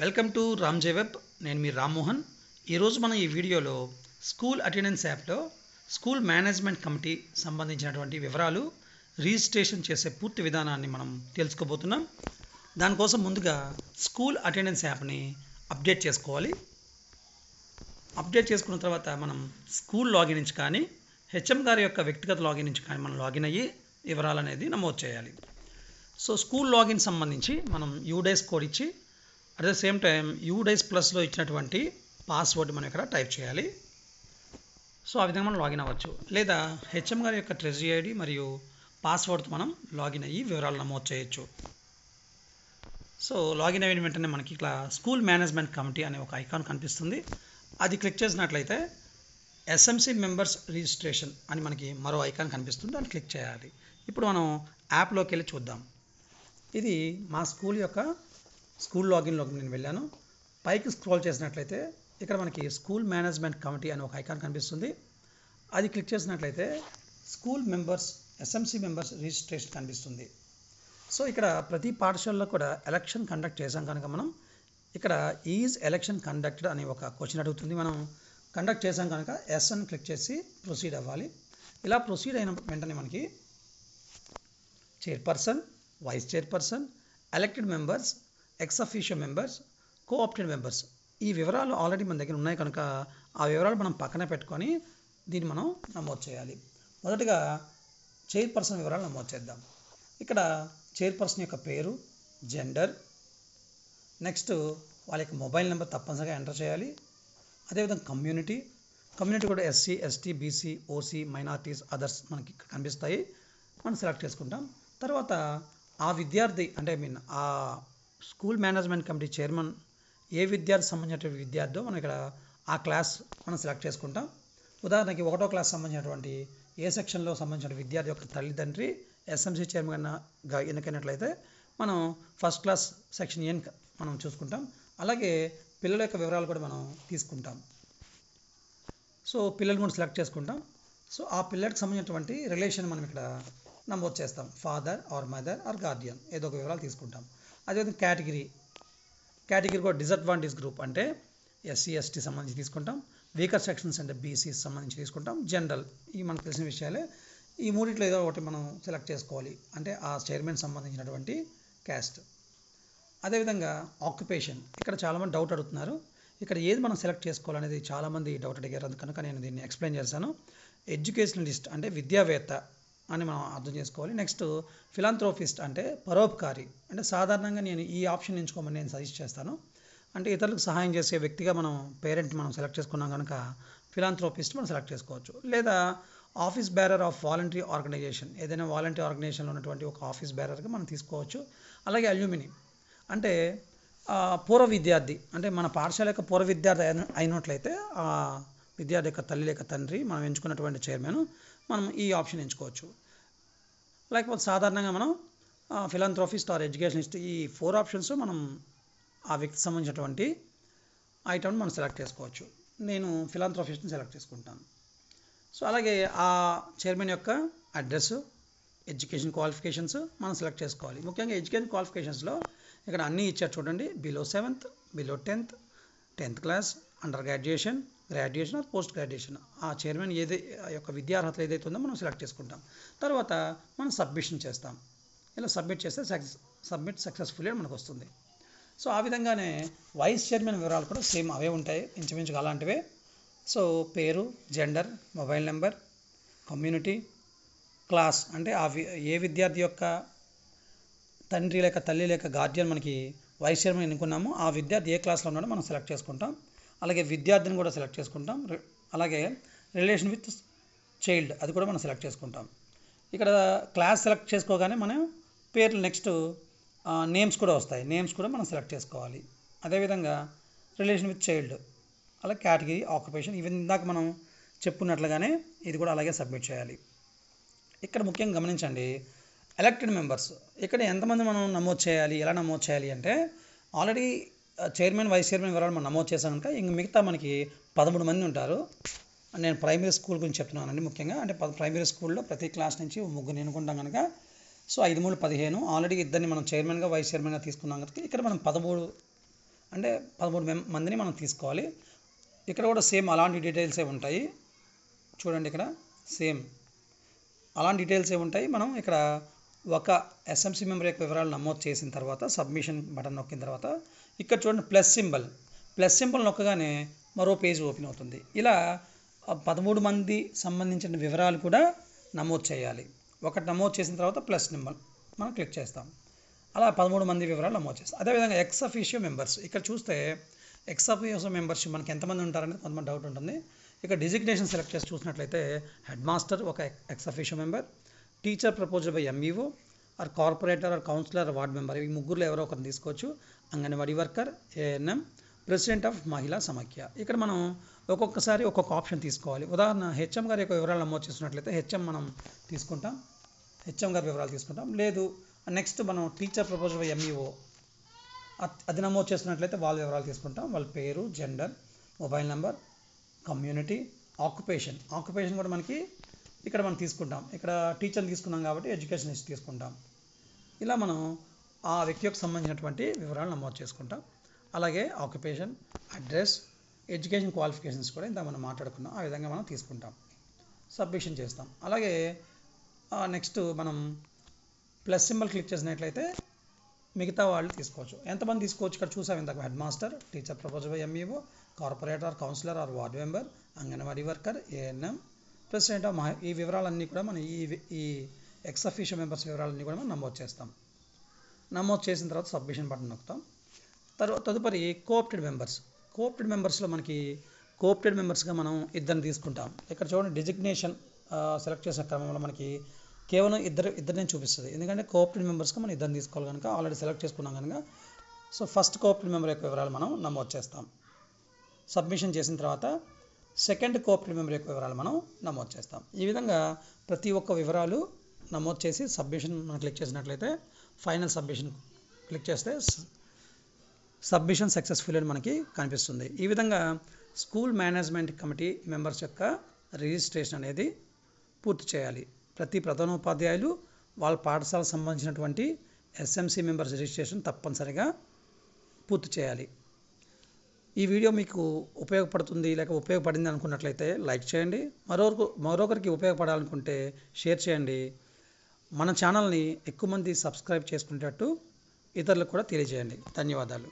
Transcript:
Welcome to రామ్జే web. నేను మీ రామ్మోహన్. ఈరోజు మనం ఈ వీడియోలో స్కూల్ అటెండెన్స్ యాప్లో స్కూల్ మేనేజ్మెంట్ కమిటీ సంబంధించినటువంటి వివరాలు రిజిస్ట్రేషన్ చేసే పూర్తి విధానాన్ని మనం తెలుసుకోబోతున్నాం. దానికోసం ముందుగా స్కూల్ అటెండెన్స్ యాప్ని అప్డేట్ చేసుకోవాలి. అప్డేట్ చేసుకున్న తర్వాత మనం స్కూల్ లాగిన్ నుంచి కానీ హెచ్ఎం గారి యొక్క వ్యక్తిగత లాగిన్ నుంచి కానీ మనం లాగిన్ అయ్యి వివరాలు అనేది నమోదు చేయాలి. సో స్కూల్ లాగిన్ సంబంధించి మనం యూడైస్ కోడ్ ఇచ్చి at the same time UDISE ప్లస్లో ఇచ్చినటువంటి పాస్వర్డ్ మనం ఇక్కడ టైప్ చేయాలి. సో ఆ విధంగా మనం లాగిన్ అవ్వచ్చు. లేదా హెచ్ఎం గారి యొక్క ట్రెజరీ ఐడి మరియు పాస్వర్డ్తో మనం లాగిన్ అయ్యి వివరాలు నమోదు చేయొచ్చు. సో లాగిన్ అయిన వెంటనే మనకి ఇట్లా స్కూల్ మేనేజ్మెంట్ కమిటీ అనే ఒక ఐకాన్ కనిపిస్తుంది. అది క్లిక్ చేసినట్లయితే ఎస్ఎంసి మెంబర్స్ రిజిస్ట్రేషన్ అని మనకి మరో ఐకాన్ కనిపిస్తుంది. దాన్ని క్లిక్ చేయాలి. ఇప్పుడు మనం యాప్లోకి వెళ్ళి చూద్దాం. ఇది మా స్కూల్ యొక్క స్కూల్ లాగిన్లోకి నేను వెళ్ళాను. పైకి స్క్రోల్ చేసినట్లయితే ఇక్కడ మనకి స్కూల్ మేనేజ్మెంట్ కమిటీ అనే ఒక ఐకాన్ కనిపిస్తుంది. అది క్లిక్ చేసినట్లయితే school members SMC members registration కనిపిస్తుంది. సో ఇక్కడ ప్రతి పాఠశాలలో కూడా ఎలక్షన్ కండక్ట్ చేసాం కనుక మనం ఇక్కడ ఈజ్ ఎలక్షన్ కండక్టెడ్ అనే ఒక క్వశ్చన్ అడుగుతుంది. మనం కండక్ట్ చేసాం కనుక ఎస్ అని క్లిక్ చేసి ప్రొసీడ్ అవ్వాలి. ఇలా ప్రొసీడ్ అయిన వెంటనే మనకి chairperson, vice chairperson, elected members, ex officio members, co-opted members ఈ వివరాలు ఆల్రెడీ మన దగ్గర ఉన్నాయి కనుక ఆ వివరాలు మనం పక్కన పెట్టుకొని దీన్ని మనం నమోదు చేయాలి. మొదటగా చైర్పర్సన్ వివరాలు నమోదు చేద్దాం. ఇక్కడ చైర్పర్సన్ యొక్క పేరు, జెండర్, నెక్స్ట్ వాళ్ళ యొక్క మొబైల్ నెంబర్ తప్పనిసరిగా ఎంటర్ చేయాలి. అదేవిధంగా కమ్యూనిటీ కూడా SC, ST, BC, OC, minorities, others మనకి ఇక్కడ కనిపిస్తాయి. మనం సెలెక్ట్ చేసుకుంటాం. తర్వాత ఆ విద్యార్థి అంటే ఆ స్కూల్ మేనేజ్మెంట్ కమిటీ చైర్మన్ ఏ విద్యార్థి సంబంధించినటువంటి విద్యార్థో మనం ఇక్కడ ఆ క్లాస్ మనం సెలెక్ట్ చేసుకుంటాం. ఉదాహరణకి 1వ క్లాస్ సంబంధించినటువంటి ఏ సెక్షన్లో సంబంధించిన విద్యార్థి యొక్క తల్లిదండ్రి ఎస్ఎంసీ చైర్మన్గా ఎన్నికైనట్లయితే మనం ఫస్ట్ క్లాస్ సెక్షన్ ఏని మనం చూసుకుంటాం. అలాగే పిల్లల యొక్క వివరాలు కూడా మనం తీసుకుంటాం. సో పిల్లలు కూడా సెలెక్ట్ చేసుకుంటాం. సో ఆ పిల్లలకు సంబంధించినటువంటి రిలేషన్ మనం ఇక్కడ నమోదు చేస్తాం. Father or mother or guardian ఏదో ఒక వివరాలు తీసుకుంటాం. అదేవిధంగా కేటగిరీ కూడా డిసడ్వాంటేజ్ గ్రూప్ అంటే ఎస్సీ, ఎస్టీ సంబంధించి తీసుకుంటాం. వీకర్ సెక్షన్స్ అంటే బీసీ సంబంధించి తీసుకుంటాం. జనరల్ ఇవి మనకు తెలిసిన విషయాలే. ఈ మూడిట్లో ఏదో ఒకటి మనం సెలెక్ట్ చేసుకోవాలి అంటే ఆ చైర్మన్ సంబంధించినటువంటి క్యాస్ట్. అదేవిధంగా ఆక్యుపేషన్ ఇక్కడ చాలామంది డౌట్ అడుగుతున్నారు. ఇక్కడ ఏది మనం సెలెక్ట్ చేసుకోవాలనేది చాలామంది డౌట్ అడిగారు కనుక నేను దీన్ని ఎక్స్ప్లెయిన్ చేశాను. ఎడ్యుకేషనలిస్ట్ అంటే విద్యావేత్త అని మనం అర్థం చేసుకోవాలి. నెక్స్ట్ ఫిలాంథ్రోపిస్ట్ అంటే పరోపకారి అంటే సాధారణంగా నేను ఈ ఆప్షన్ ఎంచుకోమని నేను సజెస్ట్ చేస్తాను. అంటే ఇతరులకు సహాయం చేసే వ్యక్తిగా మనం పేరెంట్ మనం సెలెక్ట్ చేసుకున్నాం కనుక ఫిలాంథ్రోపిస్ట్ మనం సెలెక్ట్ చేసుకోవచ్చు. లేదా office bearer of voluntary organisation ఏదైనా వాలంటరీ ఆర్గనైజేషన్లో ఉన్నటువంటి ఒక ఆఫీస్ బేరర్గా మనం తీసుకోవచ్చు. అలాగే అల్యూమిని అంటే పూర్వ విద్యార్థి అంటే మన పాఠశాల యొక్క పూర్వ విద్యార్థి అయినట్లయితే ఆ విద్యార్థి యొక్క తల్లి లేక తండ్రి మనం ఎంచుకున్నటువంటి చైర్మన్ మనం ఈ ఆప్షన్ ఎంచుకోవచ్చు. లేకపోతే సాధారణంగా మనం ఫిలాంథ్రోపిస్ట్ ఆర్ ఎడ్యుకేషనిస్ట్ ఈ 4 ఆప్షన్స్ మనం ఆ వ్యక్తికి సంబంధించినటువంటి ఐటమ్ని మనం సెలెక్ట్ చేసుకోవచ్చు. నేను ఫిలాంథ్రోపిస్ట్ని సెలెక్ట్ చేసుకుంటాను. సో అలాగే ఆ చైర్మన్ యొక్క అడ్రస్, ఎడ్యుకేషన్ క్వాలిఫికేషన్స్ మనం సెలెక్ట్ చేసుకోవాలి. ముఖ్యంగా ఎడ్యుకేషన్ క్వాలిఫికేషన్స్లో ఇక్కడ అన్నీ ఇచ్చారు చూడండి. Below 7th, below 10th class, under graduation or post graduation ఆ చైర్మన్ యొక్క విద్యార్హతలు ఏదైతే ఉందో మనం సెలెక్ట్ చేసుకుంటాం. తర్వాత మనం సబ్మిషన్ చేస్తాం. ఇలా సబ్మిట్ చేస్తే సబ్మిట్ సక్సెస్ఫుల్లీ మనకు వస్తుంది. సో ఆ విధంగానే వైస్ చైర్మన్ వివరాలు కూడా సేమ్ అవే ఉంటాయి, ఇంచుమించుగా అలాంటివే. సో పేరు, gender, mobile number, community, class అంటే ఏ విద్యార్థి యొక్క తండ్రి లేక తల్లి లేక గార్డియన్ మనకి వైస్ చైర్మన్ ఎన్నుకున్నామో ఆ విద్యార్థి ఏ క్లాస్లో ఉన్నాడో మనం సెలెక్ట్ చేసుకుంటాం. అలాగే విద్యార్థిని కూడా సెలెక్ట్ చేసుకుంటాం. అలాగే రిలేషన్ విత్ చైల్డ్ అది కూడా మనం సెలెక్ట్ చేసుకుంటాం. ఇక్కడ క్లాస్ సెలెక్ట్ చేసుకోగానే మనం పేర్లు నెక్స్ట్ నేమ్స్ కూడా వస్తాయి. నేమ్స్ కూడా మనం సెలెక్ట్ చేసుకోవాలి. అదేవిధంగా రిలేషన్ విత్ చైల్డ్ అలాగే కేటగిరీ, ఆక్యుపేషన్ ఇవి ఇందాక మనం చెప్పుకున్నట్లుగానే ఇది కూడా అలాగే సబ్మిట్ చేయాలి. ఇక్కడ ముఖ్యంగా గమనించండి ఎలక్టెడ్ మెంబర్స్ ఇక్కడ ఎంతమంది మనం నమోదు చేయాలి, ఎలా నమోదు చేయాలి అంటే ఆల్రెడీ చైర్మన్, వైస్ చైర్మన్ వివరాలు మనం నమోదు చేసాం కనుక ఇంక మిగతా మనకి 13 మంది ఉంటారు. నేను ప్రైమరీ స్కూల్ గురించి చెప్తున్నానండి. ముఖ్యంగా అంటే ప్రైమరీ స్కూల్లో ప్రతి క్లాస్ నుంచి 3 ఎన్నుకుంటాం కనుక సో 5 3 15 ఆల్రెడీ ఇద్దరిని మనం చైర్మన్గా వైస్ చైర్మన్గా తీసుకున్నాం కనుక ఇక్కడ మనం 13 అంటే 13 మందిని మనం తీసుకోవాలి. ఇక్కడ కూడా సేమ్ అలాంటి డీటెయిల్సే ఉంటాయి. చూడండి ఇక్కడ సేమ్ అలాంటి డీటెయిల్సే ఉంటాయి. మనం ఇక్కడ ఒక ఎస్ఎంసీ మెంబర్ యొక్క వివరాలు నమోదు చేసిన తర్వాత సబ్మిషన్ బటన్ నొక్కిన తర్వాత ఇక్కడ చూడండి ప్లస్ సింబల్ నొక్కగానే మరో పేజ్ ఓపెన్ అవుతుంది. ఇలా 13 మంది సంబంధించిన వివరాలు కూడా నమోదు చేయాలి. ఒకటి నమోదు చేసిన తర్వాత ప్లస్ సింబల్ మనం క్లిక్ చేస్తాం. అలా 13 మంది వివరాలు నమోదు చేస్తాం. అదేవిధంగా ఎక్స్ అఫీషియో మెంబర్స్ ఇక్కడ చూస్తే ఎక్స్ అఫీషియో మెంబర్షిప్ మనకి ఎంతమంది ఉంటారనేది కొంతమంది డౌట్ ఉంటుంది. ఇక్కడ డిజిగ్నేషన్ సెలెక్ట్ చేసి చూసినట్లయితే హెడ్ మాస్టర్ ఒక ex officio member, teacher proposed by MEO or corporator or councillor ward member, ఈ ముగ్గురులో ఎవరో ఒకరిని తీసుకోవచ్చు. Anganwadi worker, ANM, president of Mahila Samakhya. ఇక్కడ మనం ఒక్కొక్కసారి ఒక్కొక్క ఆప్షన్ తీసుకోవాలి. ఉదాహరణ హెచ్ఎం గారి యొక్క వివరాలు నమోదు చేసినట్లయితే హెచ్ఎం మనం తీసుకుంటాం, హెచ్ఎం గారి వివరాలు తీసుకుంటాం. లేదు నెక్స్ట్ మనం టీచర్ ప్రపోజ్డ్ బై ఎంఈఓ అది నమోదు చేసినట్లయితే వాళ్ళ వివరాలు తీసుకుంటాం. వాళ్ళ పేరు, gender, mobile number, community, occupation కూడా మనకి ఇక్కడ మనం తీసుకుంటాం. ఇక్కడ టీచర్ని తీసుకున్నాం కాబట్టి ఎడ్యుకేషన్ హిస్టరీ తీసుకుంటాం. ఇలా మనం ఆ వ్యక్తి యొక్క సంబంధించినటువంటి వివరాలు నమోదు చేసుకుంటాం. అలాగే ఆక్యుపేషన్, అడ్రస్, ఎడ్యుకేషన్ క్వాలిఫికేషన్స్ కూడా ఇంత మనం మాట్లాడుకున్నాం. ఆ విధంగా మనం తీసుకుంటాం, సబ్మిషన్ చేస్తాం. అలాగే నెక్స్ట్ మనం ప్లస్ సింబల్ క్లిక్ చేసినట్లయితే మిగతా వాళ్ళు తీసుకోవచ్చు. ఎంతమంది తీసుకోవచ్చు ఇక్కడ చూసాం ఇందాక. Head master, teacher proposed by MEO, corporator, councillor or ward member, anganwadi worker, ANM, president of ఈ వివరాలన్నీ కూడా మనం ఈ ఎక్స్ అఫీషియో మెంబర్స్ వివరాలన్నీ కూడా మనం నమోదు చేస్తాం. నమోదు చేసిన తర్వాత సబ్మిషన్ బటన్ నొక్కుతాం. తదుపరి కోఆప్టెడ్ మెంబర్స్లో మనకి కోఆప్టెడ్ మెంబర్స్గా మనం ఇద్దరిని తీసుకుంటాం. ఇక్కడ చూడండి డిజిగ్నేషన్ సెలెక్ట్ చేసిన క్రమంలో మనకి కేవలం ఇద్దరిని చూపిస్తుంది. ఎందుకంటే కోఆప్టెడ్ మెంబర్స్గా మనం ఇద్దరిని తీసుకోవాలి కనుక, ఆల్రెడీ సెలెక్ట్ చేసుకున్నాం కనుక. సో ఫస్ట్ కోఆప్టెడ్ మెంబర్ యొక్క వివరాలు మనం నమోదు చేస్తాం. సబ్మిషన్ చేసిన తర్వాత సెకండ్ కోఆప్టెడ్ మెంబర్ యొక్క వివరాలు మనం నమోదు చేస్తాం. ఈ విధంగా ప్రతి ఒక్క వివరాలు నమోదు చేసి సబ్మిషన్ మనం క్లిక్ చేసినట్లయితే ఫైనల్ సబ్మిషన్ క్లిక్ చేస్తే సబ్మిషన్ సక్సెస్ఫుల్ అని మనకి కనిపిస్తుంది. ఈ విధంగా స్కూల్ మేనేజ్మెంట్ కమిటీ మెంబర్స్ యొక్క రిజిస్ట్రేషన్ అనేది పూర్తి చేయాలి. ప్రతి ప్రధానోపాధ్యాయులు వాళ్ళ పాఠశాలకు సంబంధించినటువంటి ఎస్ఎంసీ మెంబర్స్ రిజిస్ట్రేషన్ తప్పనిసరిగా పూర్తి చేయాలి. ఈ వీడియో మీకు ఉపయోగపడుతుంది లేక ఉపయోగపడింది అనుకున్నట్లయితే లైక్ చేయండి. మరొకరికి ఉపయోగపడాలనుకుంటే షేర్ చేయండి. మన ఛానల్ని ఎక్కువ మంది సబ్స్క్రైబ్ చేసుకునేటట్టు ఇతరులకు కూడా తెలియజేయండి. ధన్యవాదాలు.